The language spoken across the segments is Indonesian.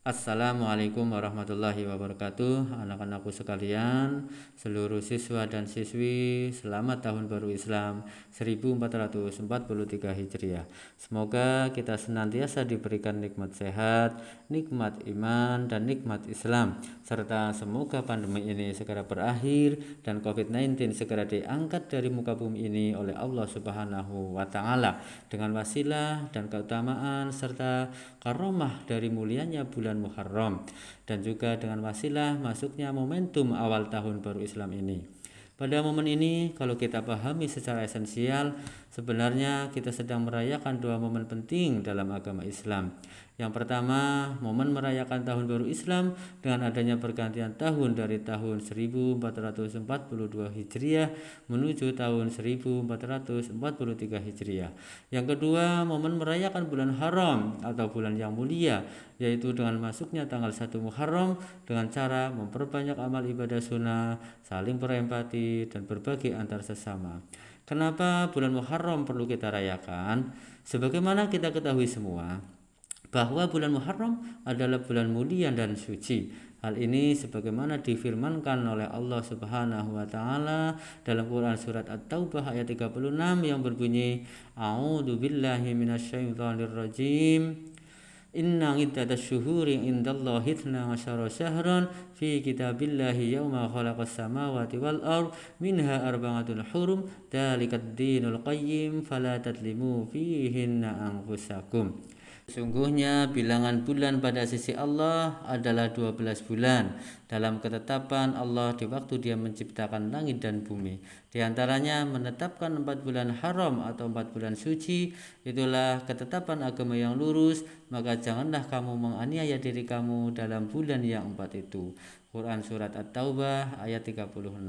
Assalamualaikum warahmatullahi wabarakatuh. Anak-anakku sekalian, seluruh siswa dan siswi, selamat tahun baru Islam 1443 Hijriah. Semoga kita senantiasa diberikan nikmat sehat, nikmat iman, dan nikmat Islam, serta semoga pandemi ini segera berakhir dan COVID-19 segera diangkat dari muka bumi ini oleh Allah Subhanahu wa taala dengan wasilah dan keutamaan serta karomah dari mulianya bulan Muharram, dan juga dengan wasilah masuknya momentum awal tahun baru Islam ini. Pada momen ini, kalau kita pahami secara esensial, sebenarnya kita sedang merayakan dua momen penting dalam agama Islam. Yang pertama, momen merayakan tahun baru Islam dengan adanya pergantian tahun dari tahun 1442 Hijriah menuju tahun 1443 Hijriah. Yang kedua, momen merayakan bulan haram atau bulan yang mulia, yaitu dengan masuknya tanggal 1 Muharram dengan cara memperbanyak amal ibadah sunnah, saling berempati, dan berbagi antar sesama. Kenapa bulan Muharram perlu kita rayakan? Sebagaimana kita ketahui semua, bahwa bulan Muharram adalah bulan mulia dan suci. Hal ini sebagaimana difirmankan oleh Allah Subhanahu wa taala dalam Quran surat At-Taubah ayat 36 yang berbunyi, A'udzu billahi minasyaitonir rajim. Inna iddatash syuhuri indallahi 12 syahran fi kitabillahi yauma khalaqas samawati wal ard minha arba'atun hurum dzalikad dinul qayyim fala tadlimu fihinna anfusakum. Sesungguhnya bilangan bulan pada sisi Allah adalah 12 bulan dalam ketetapan Allah di waktu Dia menciptakan langit dan bumi. Di antaranya menetapkan 4 bulan haram atau 4 bulan suci. Itulah ketetapan agama yang lurus, maka janganlah kamu menganiaya diri kamu dalam bulan yang 4 itu. Quran surat At-Taubah ayat 36.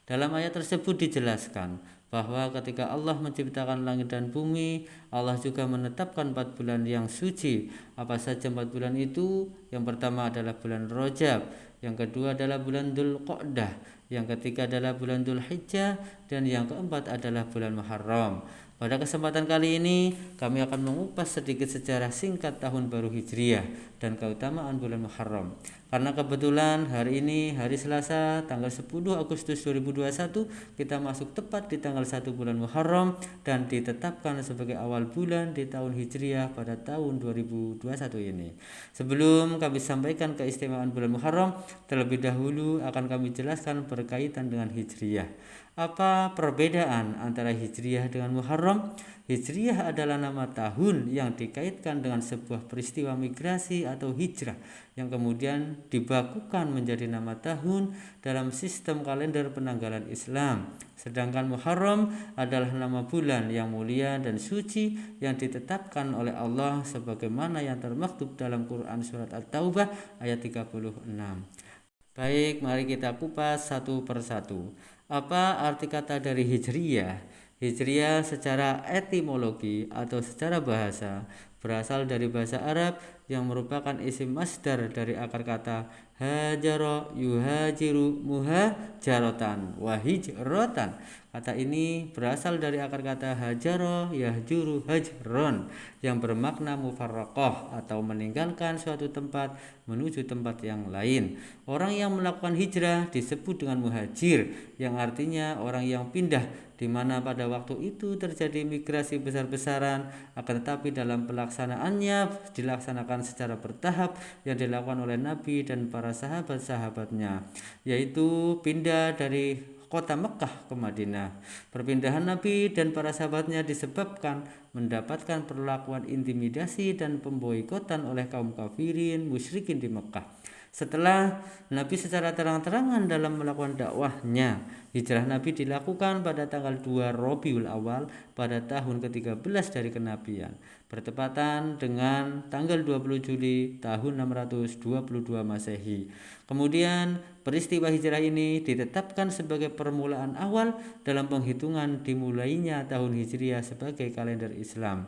Dalam ayat tersebut dijelaskan bahwa ketika Allah menciptakan langit dan bumi, Allah juga menetapkan 4 bulan yang suci. Apa saja 4 bulan itu? Yang pertama adalah bulan Rajab, yang kedua adalah bulan Dzulqa'dah, yang ketiga adalah bulan Dzulhijjah, dan yang keempat adalah bulan Muharram. Pada kesempatan kali ini kami akan mengupas sedikit sejarah singkat tahun baru Hijriah dan keutamaan bulan Muharram. Karena kebetulan hari ini hari Selasa tanggal 10 Agustus 2021, kita masuk tepat di tanggal 1 bulan Muharram dan ditetapkan sebagai awal bulan di tahun Hijriah pada tahun 2021 ini. Sebelum kami sampaikan keistimewaan bulan Muharram, terlebih dahulu akan kami jelaskan berkaitan dengan Hijriah. Apa perbedaan antara Hijriah dengan Muharram? Hijriah adalah nama tahun yang dikaitkan dengan sebuah peristiwa migrasi atau hijrah yang kemudian dibakukan menjadi nama tahun dalam sistem kalender penanggalan Islam. Sedangkan Muharram adalah nama bulan yang mulia dan suci yang ditetapkan oleh Allah sebagaimana yang termaktub dalam Quran surat At-Taubah ayat 36. Baik, mari kita kupas satu persatu. Apa arti kata dari Hijriyah? Hijriyah secara etimologi atau secara bahasa berasal dari bahasa Arab yang merupakan isim masdar dari akar kata hajaro yuhajiru muhajaratan wa hijrotan. Kata ini berasal dari akar kata hajaro yahjuru hajron yang bermakna mufarraqah atau meninggalkan suatu tempat menuju tempat yang lain. Orang yang melakukan hijrah disebut dengan muhajir, yang artinya orang yang pindah, di mana pada waktu itu terjadi migrasi besar-besaran, akan tetapi dalam pelaksanaannya dilaksanakan secara bertahap yang dilakukan oleh Nabi dan para sahabat-sahabatnya, yaitu pindah dari kota Mekah ke Madinah. Perpindahan Nabi dan para sahabatnya disebabkan mendapatkan perlakuan intimidasi dan pemboikotan oleh kaum kafirin musyrikin di Mekah. Setelah Nabi secara terang-terangan dalam melakukan dakwahnya, hijrah Nabi dilakukan pada tanggal 2 Rabiul Awal pada tahun ke-13 dari kenabian, bertepatan dengan tanggal 20 Juli tahun 622 Masehi. Kemudian peristiwa hijrah ini ditetapkan sebagai permulaan awal dalam penghitungan dimulainya tahun Hijriah sebagai kalender Islam.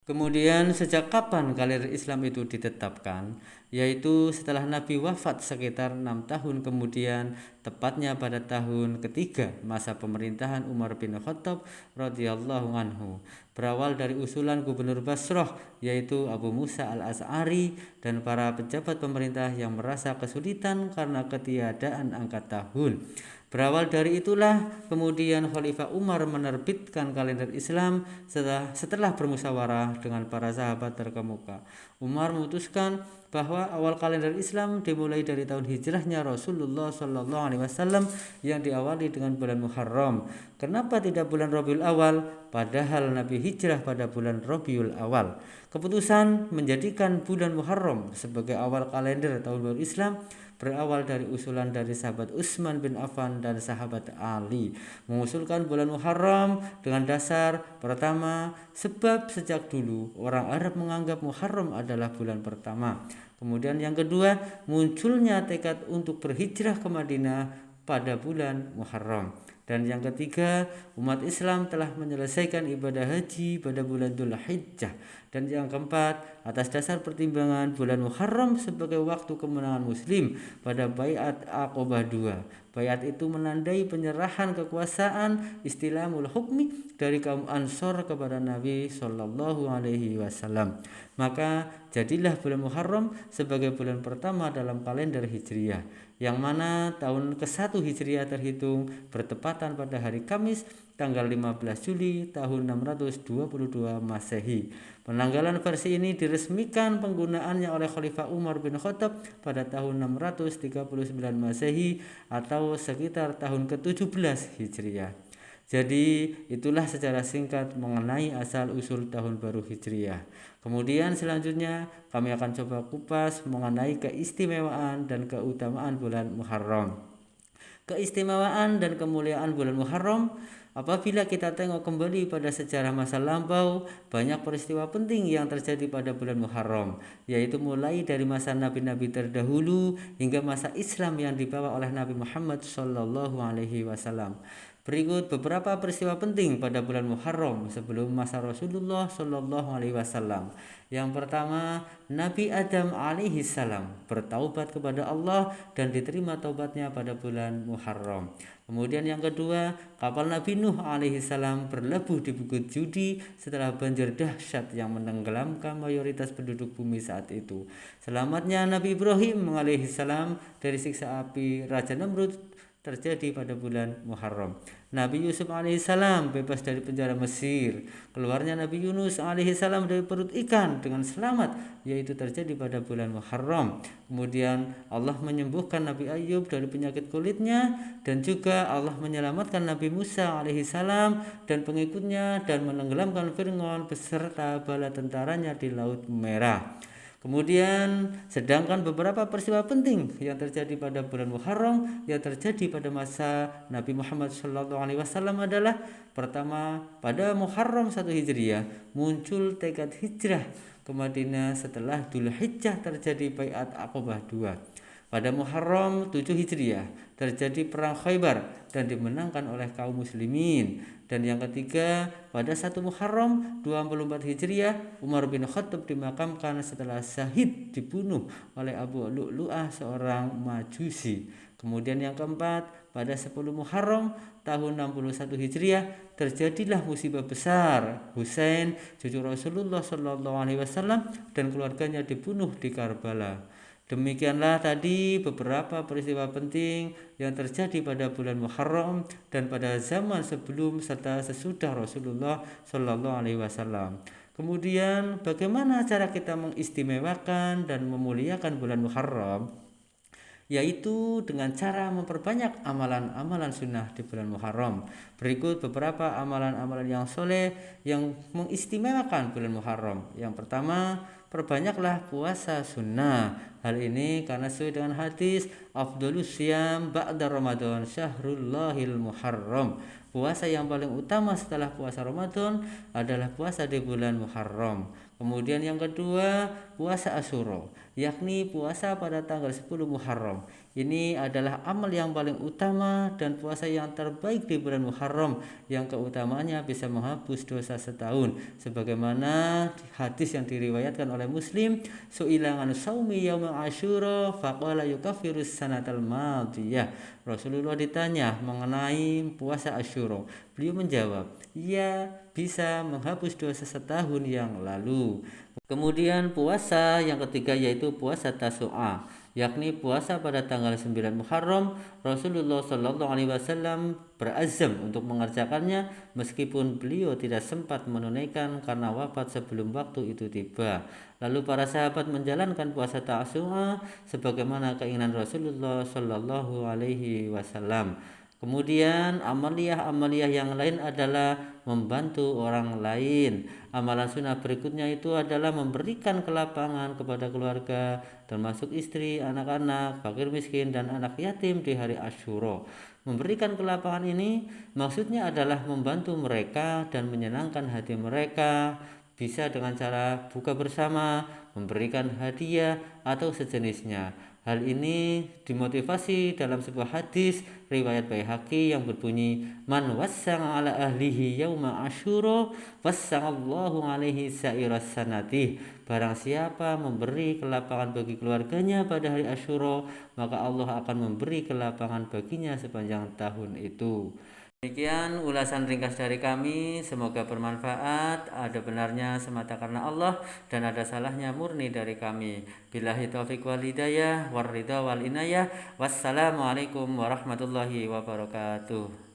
Kemudian sejak kapan kalender Islam itu ditetapkan? Yaitu setelah Nabi wafat sekitar 6 tahun kemudian, tepatnya pada tahun ketiga masa pemerintahan Umar bin Khattab radhiyallahu anhu. Berawal dari usulan gubernur Basrah yaitu Abu Musa al-Asy'ari dan para pejabat pemerintah yang merasa kesulitan karena ketiadaan angka tahun. Berawal dari itulah kemudian Khalifah Umar menerbitkan kalender Islam setelah bermusyawarah dengan para sahabat terkemuka. Umar memutuskan bahwa awal kalender Islam dimulai dari tahun hijrahnya Rasulullah SAW yang diawali dengan bulan Muharram. Kenapa tidak bulan Rabiul Awal? Padahal Nabi hijrah pada bulan Rabiul Awal. Keputusan menjadikan bulan Muharram sebagai awal kalender tahun baru Islam berawal dari usulan dari sahabat Utsman bin Affan dan sahabat Ali, mengusulkan bulan Muharram dengan dasar pertama, sebab sejak dulu orang Arab menganggap Muharram adalah bulan pertama. Kemudian yang kedua, munculnya tekad untuk berhijrah ke Madinah pada bulan Muharram. Dan yang ketiga, umat Islam telah menyelesaikan ibadah haji pada bulan Dzulhijjah. Dan yang keempat, atas dasar pertimbangan bulan Muharram sebagai waktu kemenangan Muslim pada Baiat Aqobah II. Baiat itu menandai penyerahan kekuasaan istilamul hukmi dari kaum Ansor kepada Nabi Shallallahu Alaihi Wasallam. Maka jadilah bulan Muharram sebagai bulan pertama dalam kalender Hijriah, yang mana tahun ke-1 Hijriah terhitung bertepatan pada hari Kamis tanggal 15 Juli tahun 622 Masehi. Penanggalan versi ini diresmikan penggunaannya oleh Khalifah Umar bin Khattab pada tahun 639 Masehi atau sekitar tahun ke-17 Hijriah. Jadi itulah secara singkat mengenai asal-usul tahun baru Hijriah. Kemudian selanjutnya kami akan coba kupas mengenai keistimewaan dan keutamaan bulan Muharram. Keistimewaan dan kemuliaan bulan Muharram, apabila kita tengok kembali pada sejarah masa lampau, banyak peristiwa penting yang terjadi pada bulan Muharram, yaitu mulai dari masa nabi-nabi terdahulu hingga masa Islam yang dibawa oleh Nabi Muhammad SAW. Berikut beberapa peristiwa penting pada bulan Muharram sebelum masa Rasulullah SAW. Yang pertama, Nabi Adam alaihi salam bertaubat kepada Allah dan diterima taubatnya pada bulan Muharram. Kemudian yang kedua, kapal Nabi Nuh alaihi salam berlabuh di Bukit Judi setelah banjir dahsyat yang menenggelamkan mayoritas penduduk bumi saat itu. Selamatnya Nabi Ibrahim alaihi salam dari siksa api Raja Namrud terjadi pada bulan Muharram. Nabi Yusuf alaihissalam bebas dari penjara Mesir. Keluarnya Nabi Yunus alaihissalam dari perut ikan dengan selamat, yaitu terjadi pada bulan Muharram. Kemudian Allah menyembuhkan Nabi Ayub dari penyakit kulitnya, dan juga Allah menyelamatkan Nabi Musa alaihissalam dan pengikutnya dan menenggelamkan Fir'aun beserta bala tentaranya di Laut Merah. Kemudian sedangkan beberapa peristiwa penting yang terjadi pada bulan Muharram yang terjadi pada masa Nabi Muhammad SAW adalah pertama, pada Muharram 1 Hijriah muncul tekad hijrah ke Madinah setelah Dzulhijjah terjadi Baiat Aqobah II. Pada Muharram 7 Hijriah terjadi perang Khaybar dan dimenangkan oleh kaum muslimin. Dan yang ketiga, pada 1 Muharram 24 Hijriah Umar bin Khattab dimakamkan setelah syahid dibunuh oleh Abu Lu'lu'ah seorang Majusi. Kemudian yang keempat, pada 10 Muharram tahun 61 Hijriah terjadilah musibah besar. Husain, cucu Rasulullah SAW dan keluarganya dibunuh di Karbala. Demikianlah tadi beberapa peristiwa penting yang terjadi pada bulan Muharram dan pada zaman sebelum serta sesudah Rasulullah SAW. Kemudian bagaimana cara kita mengistimewakan dan memuliakan bulan Muharram? Yaitu dengan cara memperbanyak amalan-amalan sunnah di bulan Muharram. Berikut beberapa amalan-amalan yang soleh yang mengistimewakan bulan Muharram. Yang pertama, perbanyaklah puasa sunnah. Hal ini karena sesuai dengan hadis afdhalus syiyam ba'da Ramadan syahrullahil Muharram. Puasa yang paling utama setelah puasa Ramadan adalah puasa di bulan Muharram. Kemudian yang kedua, puasa Asyura. yakni puasa pada tanggal 10 Muharram. Ini adalah amal yang paling utama dan puasa yang terbaik di bulan Muharram yang keutamaannya bisa menghapus dosa setahun. Sebagaimana hadis yang diriwayatkan oleh Muslim, su'ilangan saumi yaum Asyura faqala yukaffirus sanatal madiyah. Rasulullah ditanya mengenai puasa Asyura. Beliau menjawab, "Ya, bisa menghapus dosa setahun yang lalu." Kemudian puasa yang ketiga yaitu puasa Tasu'a, yakni puasa pada tanggal 9 Muharram. Rasulullah Shallallahu Alaihi Wasallam berazam untuk mengerjakannya meskipun beliau tidak sempat menunaikan karena wafat sebelum waktu itu tiba. Lalu para sahabat menjalankan puasa Tasu'a sebagaimana keinginan Rasulullah Shallallahu Alaihi Wasallam. Kemudian amaliyah yang lain adalah membantu orang lain. Amalan sunnah berikutnya itu adalah memberikan kelapangan kepada keluarga, termasuk istri, anak-anak, fakir miskin, dan anak yatim di hari Asyura. Memberikan kelapangan ini maksudnya adalah membantu mereka dan menyenangkan hati mereka, bisa dengan cara buka bersama, memberikan hadiah, atau sejenisnya. Hal ini dimotivasi dalam sebuah hadis riwayat Baihaqi yang berbunyi, "Man wassang ala ahlihi yauma Asyura wassangallahu alaihi sa'iras sanati." Barang siapa memberi kelapangan bagi keluarganya pada hari Asyura, maka Allah akan memberi kelapangan baginya sepanjang tahun itu. Demikian ulasan ringkas dari kami, semoga bermanfaat. Ada benarnya semata karena Allah dan ada salahnya murni dari kami. Billahi taufiq wal hidayah war ridha wal inayah. Wassalamualaikum warahmatullahi wabarakatuh.